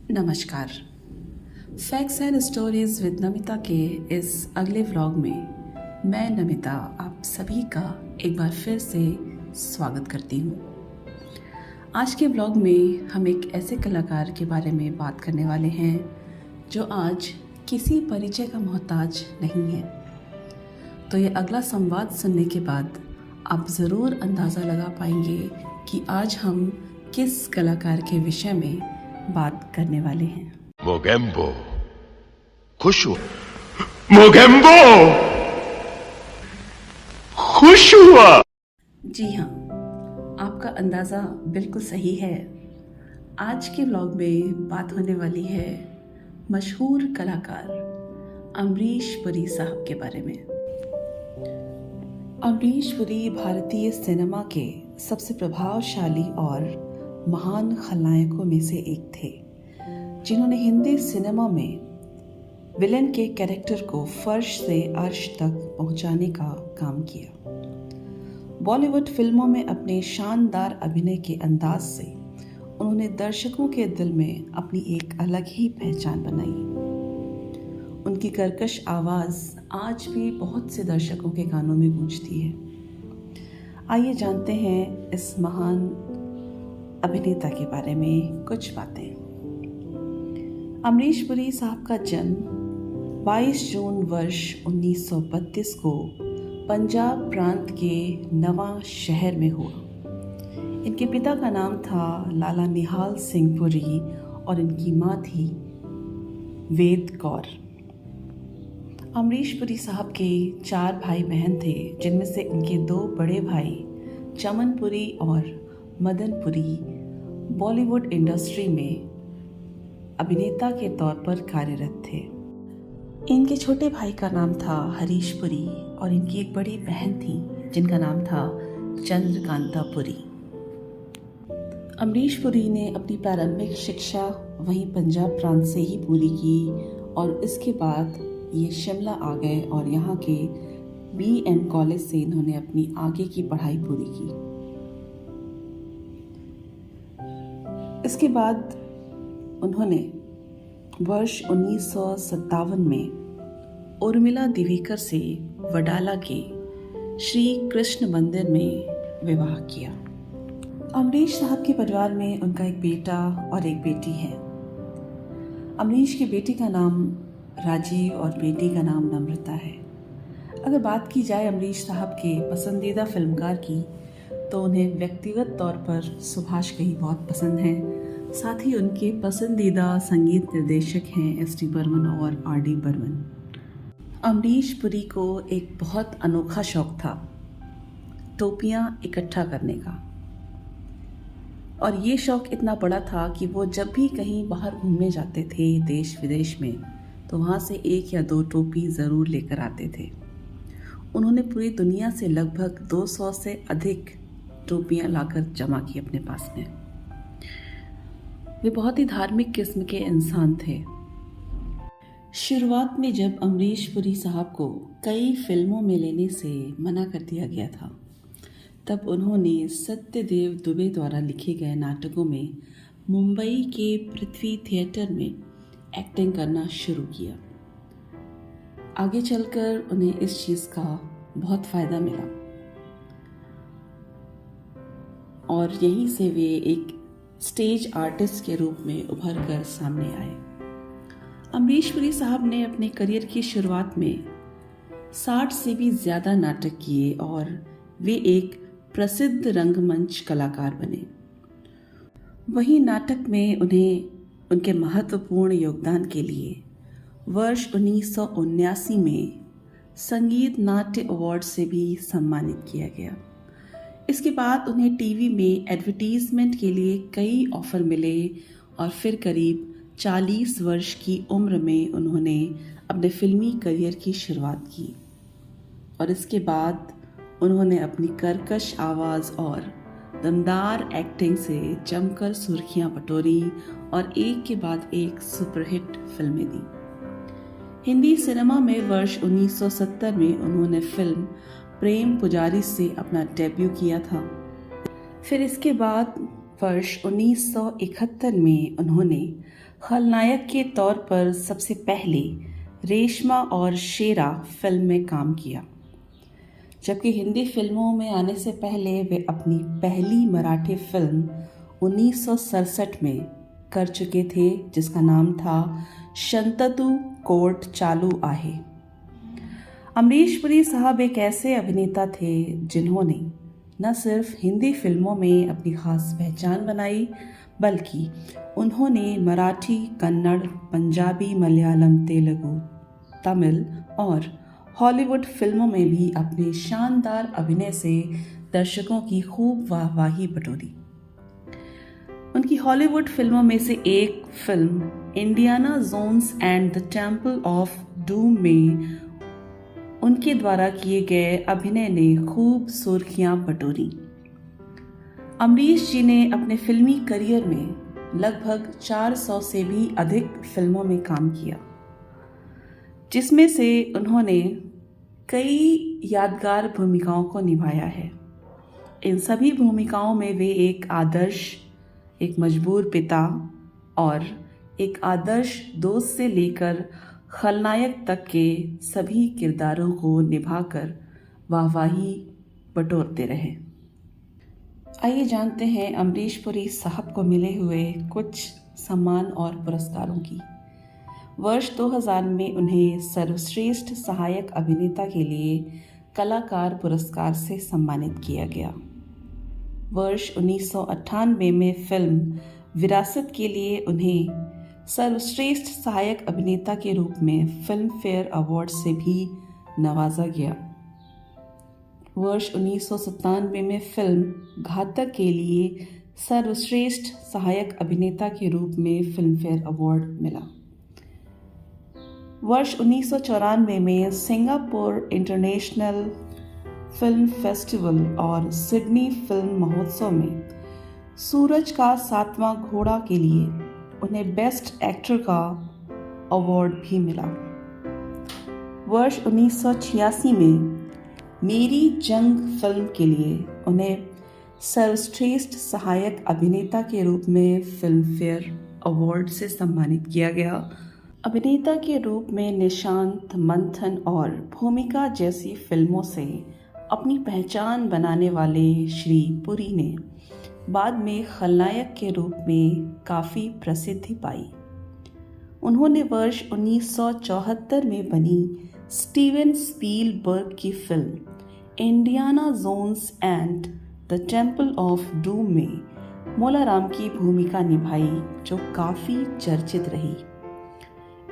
नमस्कार। Facts and stories with Namita के इस अगले व्लॉग में मैं नमिता आप सभी का एक बार फिर से स्वागत करती हूँ। आज के व्लॉग में हम एक ऐसे कलाकार के बारे में बात करने वाले हैं जो आज किसी परिचय का मोहताज नहीं है। तो ये अगला संवाद सुनने के बाद आप ज़रूर अंदाज़ा लगा पाएंगे कि आज हम किस कलाकार के विषय में बात करने वाले हैं। मोगेम्बो खुश हुआ। मोगेम्बो खुश हुआ। जी हाँ, आपका अंदाज़ा बिल्कुल सही है। आज के व्लॉग में बात होने वाली है मशहूर कलाकार अमरीश पुरी साहब के बारे में। अमरीश पुरी भारतीय सिनेमा के सबसे प्रभावशाली और महान खलनायकों में से एक थे, जिन्होंने हिंदी सिनेमा में विलेन के कैरेक्टर को फर्श से अर्श तक पहुंचाने का काम किया। बॉलीवुड फिल्मों में अपने शानदार अभिनय के अंदाज से उन्होंने दर्शकों के दिल में अपनी एक अलग ही पहचान बनाई। उनकी कर्कश आवाज़ आज भी बहुत से दर्शकों के कानों में गूंजती है। आइए जानते हैं इस महान अभिनेता के बारे में कुछ बातें। अमरीश पुरी साहब का जन्म 22 जून वर्ष 1932 को पंजाब प्रांत के नवा शहर में हुआ। इनके पिता का नाम था लाला निहाल सिंह पुरी और इनकी माँ थी वेद कौर। अमरीश पुरी साहब के 4 भाई बहन थे, जिनमें से इनके 2 बड़े भाई चमन पुरी और मदन पुरी बॉलीवुड इंडस्ट्री में अभिनेता के तौर पर कार्यरत थे। इनके छोटे भाई का नाम था हरीश पुरी और इनकी एक बड़ी बहन थी जिनका नाम था चंद्रकांता पुरी। अमरीश पुरी ने अपनी प्रारंभिक शिक्षा वहीं पंजाब प्रांत से ही पूरी की और इसके बाद ये शिमला आ गए और यहाँ के BN कॉलेज से इन्होंने अपनी आगे की पढ़ाई पूरी की। इसके बाद उन्होंने वर्ष 1957 में उर्मिला दिवेकर से वडाला के श्री कृष्ण मंदिर में विवाह किया। अमरीश साहब के परिवार में उनका एक बेटा और एक बेटी है। अमरीश की बेटी का नाम राजीव और बेटी का नाम नम्रता है। अगर बात की जाए अमरीश साहब के पसंदीदा फिल्मकार की, तो उन्हें व्यक्तिगत तौर पर सुभाष घई बहुत पसंद हैं। साथ ही उनके पसंदीदा संगीत निर्देशक हैं SD बर्मन और RD बर्मन। अमरीश पुरी को एक बहुत अनोखा शौक था टोपियाँ इकट्ठा करने का, और ये शौक इतना बड़ा था कि वो जब भी कहीं बाहर घूमने जाते थे देश विदेश में, तो वहाँ से 1 या 2 टोपी ज़रूर लेकर आते थे। उन्होंने पूरी दुनिया से लगभग 200 से अधिक टोपियाँ लाकर जमा की अपने पास में। वे बहुत ही धार्मिक किस्म के इंसान थे। शुरुआत में जब अमरीश पुरी साहब को कई फिल्मों में लेने से मना कर दिया गया था, तब उन्होंने सत्यदेव दुबे द्वारा लिखे गए नाटकों में मुंबई के पृथ्वी थिएटर में एक्टिंग करना शुरू किया। आगे चलकर उन्हें इस चीज़ का बहुत फ़ायदा मिला और यहीं से वे एक स्टेज आर्टिस्ट के रूप में उभर कर सामने आए। अमरीश पुरी साहब ने अपने करियर की शुरुआत में 60 से भी ज़्यादा नाटक किए और वे एक प्रसिद्ध रंगमंच कलाकार बने। वहीं नाटक में उन्हें उनके महत्वपूर्ण योगदान के लिए वर्ष 1979 में संगीत नाट्य अवार्ड से भी सम्मानित किया गया। इसके बाद उन्हें टीवी में एडवर्टीजमेंट के लिए कई ऑफ़र मिले और फिर करीब 40 वर्ष की उम्र में उन्होंने अपने फिल्मी करियर की शुरुआत की और इसके बाद उन्होंने अपनी कर्कश आवाज़ और दमदार एक्टिंग से जमकर सुर्खियां बटोरी और एक के बाद एक सुपरहिट फिल्में दी। हिंदी सिनेमा में वर्ष 1970 में उन्होंने फिल्म प्रेम पुजारी से अपना डेब्यू किया था। फिर इसके बाद वर्ष 1971 में उन्होंने खलनायक के तौर पर सबसे पहले रेशमा और शेरा फिल्म में काम किया, जबकि हिंदी फिल्मों में आने से पहले वे अपनी पहली मराठी फिल्म 1967 में कर चुके थे, जिसका नाम था शंततू कोर्ट चालू आहे। अमरीश पुरी साहब एक ऐसे अभिनेता थे जिन्होंने न सिर्फ हिंदी फिल्मों में अपनी खास पहचान बनाई, बल्कि उन्होंने मराठी, कन्नड़, पंजाबी, मलयालम, तेलुगु, तमिल और हॉलीवुड फिल्मों में भी अपने शानदार अभिनय से दर्शकों की खूब वाहवाही बटोरी। उनकी हॉलीवुड फिल्मों में से एक film Indiana Jones and the Temple of Doom में उनके द्वारा किए गए अभिनय ने खूब सुर्खियां बटोरी। अमरीश जी ने अपने फिल्मी करियर में लगभग 400 से भी अधिक फिल्मों में काम किया, जिसमें से उन्होंने कई यादगार भूमिकाओं को निभाया है। इन सभी भूमिकाओं में वे एक आदर्श, एक मजबूर पिता और एक आदर्श दोस्त से लेकर खलनायक तक के सभी किरदारों को निभाकर वाहवाही बटोरते रहे। आइए जानते हैं अमरीश पुरी साहब को मिले हुए कुछ सम्मान और पुरस्कारों की। वर्ष 2000 में उन्हें सर्वश्रेष्ठ सहायक अभिनेता के लिए कलाकार पुरस्कार से सम्मानित किया गया। वर्ष 1998 में फिल्म विरासत के लिए उन्हें सर्वश्रेष्ठ सहायक अभिनेता के रूप में फिल्म फेयर अवार्ड से भी नवाजा गया। वर्ष 1997 में फिल्म घातक के लिए सर्वश्रेष्ठ सहायक अभिनेता के रूप में फिल्म फेयर अवार्ड मिला। वर्ष 1994 में सिंगापुर इंटरनेशनल फिल्म फेस्टिवल और सिडनी फिल्म महोत्सव में सूरज का 7वां घोड़ा के लिए उन्हें बेस्ट एक्टर का अवार्ड भी मिला। वर्ष 1986 में मेरी जंग फिल्म के लिए उन्हें सर्वश्रेष्ठ सहायक अभिनेता के रूप में फिल्म फेयर अवार्ड से सम्मानित किया गया। अभिनेता के रूप में निशांत, मंथन और भूमिका जैसी फिल्मों से अपनी पहचान बनाने वाले श्री पुरी ने बाद में खलनायक के रूप में काफ़ी प्रसिद्धि पाई। उन्होंने वर्ष 1974 में बनी स्टीवन स्पीलबर्ग की film Indiana Jones and the Temple of Doom में मोलाराम की भूमिका निभाई, जो काफ़ी चर्चित रही।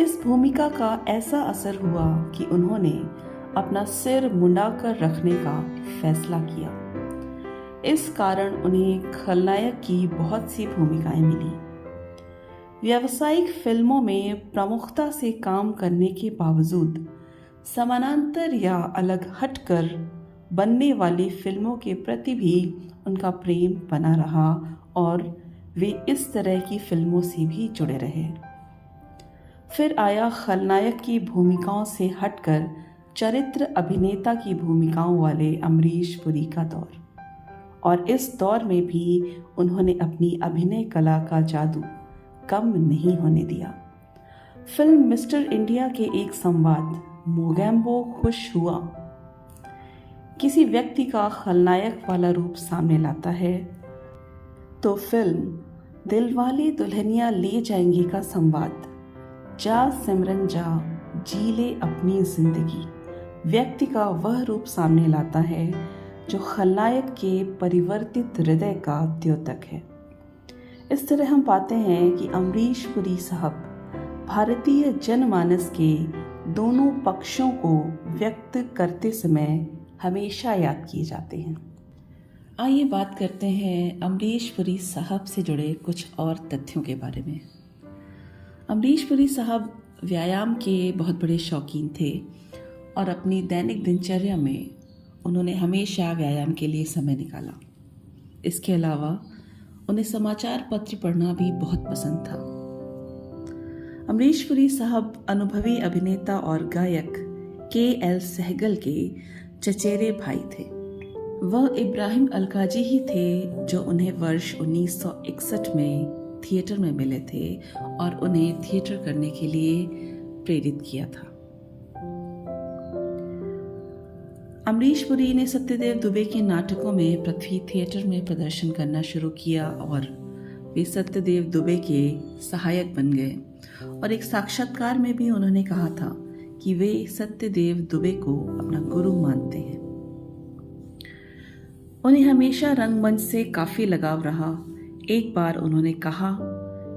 इस भूमिका का ऐसा असर हुआ कि उन्होंने अपना सिर मुंडाकर रखने का फैसला किया। इस कारण उन्हें खलनायक की बहुत सी भूमिकाएं मिली। व्यावसायिक फिल्मों में प्रमुखता से काम करने के बावजूद समानांतर या अलग हटकर बनने वाली फिल्मों के प्रति भी उनका प्रेम बना रहा और वे इस तरह की फिल्मों से भी जुड़े रहे। फिर आया खलनायक की भूमिकाओं से हटकर चरित्र अभिनेता की भूमिकाओं वाले अमरीश पुरी का दौर, और इस दौर में भी उन्होंने अपनी अभिनय कला का जादू कम नहीं होने दिया। फिल्म मिस्टर इंडिया के एक संवाद मोगैम्बो खुश हुआ किसी व्यक्ति का खलनायक वाला रूप सामने लाता है, तो फिल्म दिलवाले दुल्हनिया ले जाएंगे का संवाद जा सिमरन जा जी ले अपनी जिंदगी व्यक्ति का वह रूप सामने लाता है जो खलनायक के परिवर्तित हृदय का द्योतक है। इस तरह हम पाते हैं कि अमरीश पुरी साहब भारतीय जनमानस के दोनों पक्षों को व्यक्त करते समय हमेशा याद किए जाते हैं। आइए बात करते हैं अमरीश पुरी साहब से जुड़े कुछ और तथ्यों के बारे में। अमरीश पुरी साहब व्यायाम के बहुत बड़े शौकीन थे और अपनी दैनिक दिनचर्या में उन्होंने हमेशा व्यायाम के लिए समय निकाला। इसके अलावा उन्हें समाचार पत्र पढ़ना भी बहुत पसंद था। अमरीश पुरी साहब अनुभवी अभिनेता और गायक के.एल. सहगल के चचेरे भाई थे। वह इब्राहिम अलकाजी ही थे जो उन्हें वर्ष 1961 में थिएटर में मिले थे और उन्हें थिएटर करने के लिए प्रेरित किया था। अमरीश पुरी ने सत्यदेव दुबे के नाटकों में पृथ्वी थिएटर में प्रदर्शन करना शुरू किया और वे सत्यदेव दुबे के सहायक बन गए और एक साक्षात्कार में भी उन्होंने कहा था कि वे सत्यदेव दुबे को अपना गुरु मानते हैं। उन्हें हमेशा रंगमंच से काफ़ी लगाव रहा। एक बार उन्होंने कहा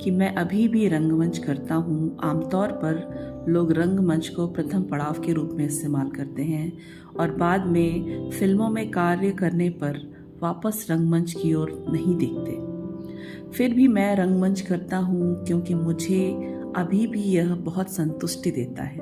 कि मैं अभी भी रंगमंच करता हूँ। आमतौर पर लोग रंगमंच को प्रथम पड़ाव के रूप में इस्तेमाल करते हैं और बाद में फिल्मों में कार्य करने पर वापस रंगमंच की ओर नहीं देखते। फिर भी मैं रंगमंच करता हूँ क्योंकि मुझे अभी भी यह बहुत संतुष्टि देता है।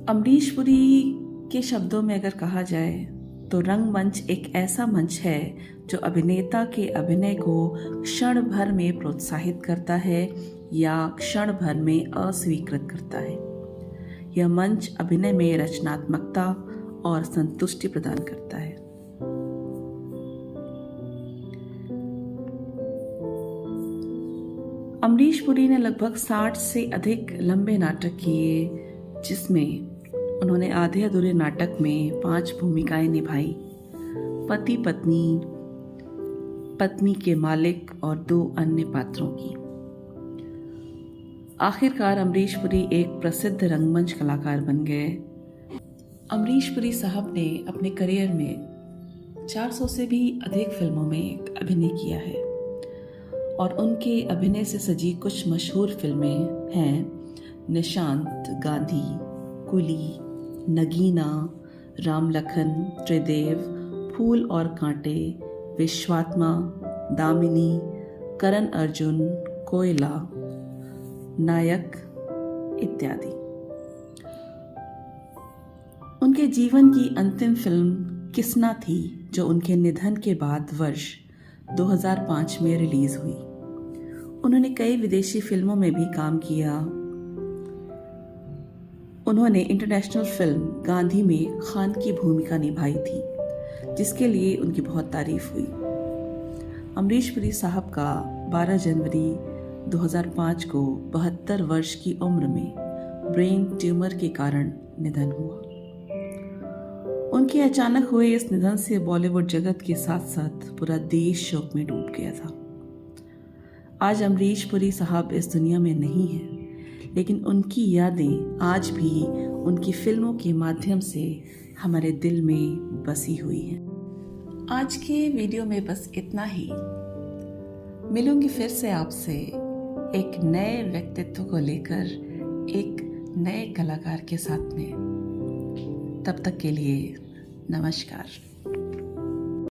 अमरीश पुरी के शब्दों में अगर कहा जाए तो रंगमंच एक ऐसा मंच है जो अभिनेता के अभिनय को क्षण भर में प्रोत्साहित करता है या क्षण भर में अस्वीकृत करता है। यह मंच अभिनय में रचनात्मकता और संतुष्टि प्रदान करता है। अमरीश पुरी ने लगभग 60 से अधिक लंबे नाटक किए, जिसमें उन्होंने आधे अधूरे नाटक में 5 भूमिकाएं निभाई: पति पत्नी, पत्नी के मालिक और 2 अन्य पात्रों की। आखिरकार अमरीश पुरी एक प्रसिद्ध रंगमंच कलाकार बन गए। अमरीश पुरी साहब ने अपने करियर में 400 से भी अधिक फिल्मों में अभिनय किया है और उनके अभिनय से सजी कुछ मशहूर फिल्में हैं निशांत, गांधी, कुली, नगीना, राम लखन, त्रिदेव, फूल और कांटे, विश्वात्मा, दामिनी, करण अर्जुन, कोयला, नायक इत्यादि। उनके जीवन की अंतिम फिल्म किसना थी, जो उनके निधन के बाद वर्ष 2005 में रिलीज हुई। उन्होंने कई विदेशी फिल्मों में भी काम किया। उन्होंने इंटरनेशनल फिल्म गांधी में खान की भूमिका निभाई थी, जिसके लिए उनकी बहुत तारीफ हुई। अमरीश पुरी साहब का 12 जनवरी 2005 को 72 वर्ष की उम्र में ब्रेन ट्यूमर के कारण निधन हुआ। उनके अचानक हुए इस निधन से बॉलीवुड जगत के साथ साथ पूरा देश शोक में डूब गया था। आज अमरीश पुरी साहब इस दुनिया में नहीं हैं, लेकिन उनकी यादें आज भी उनकी फिल्मों के माध्यम से हमारे दिल में बसी हुई हैं। आज के वीडियो में बस इतना ही। मिलूंगी फिर से आपसे एक नए व्यक्तित्व को लेकर, एक नए कलाकार के साथ में। तब तक के लिए नमस्कार।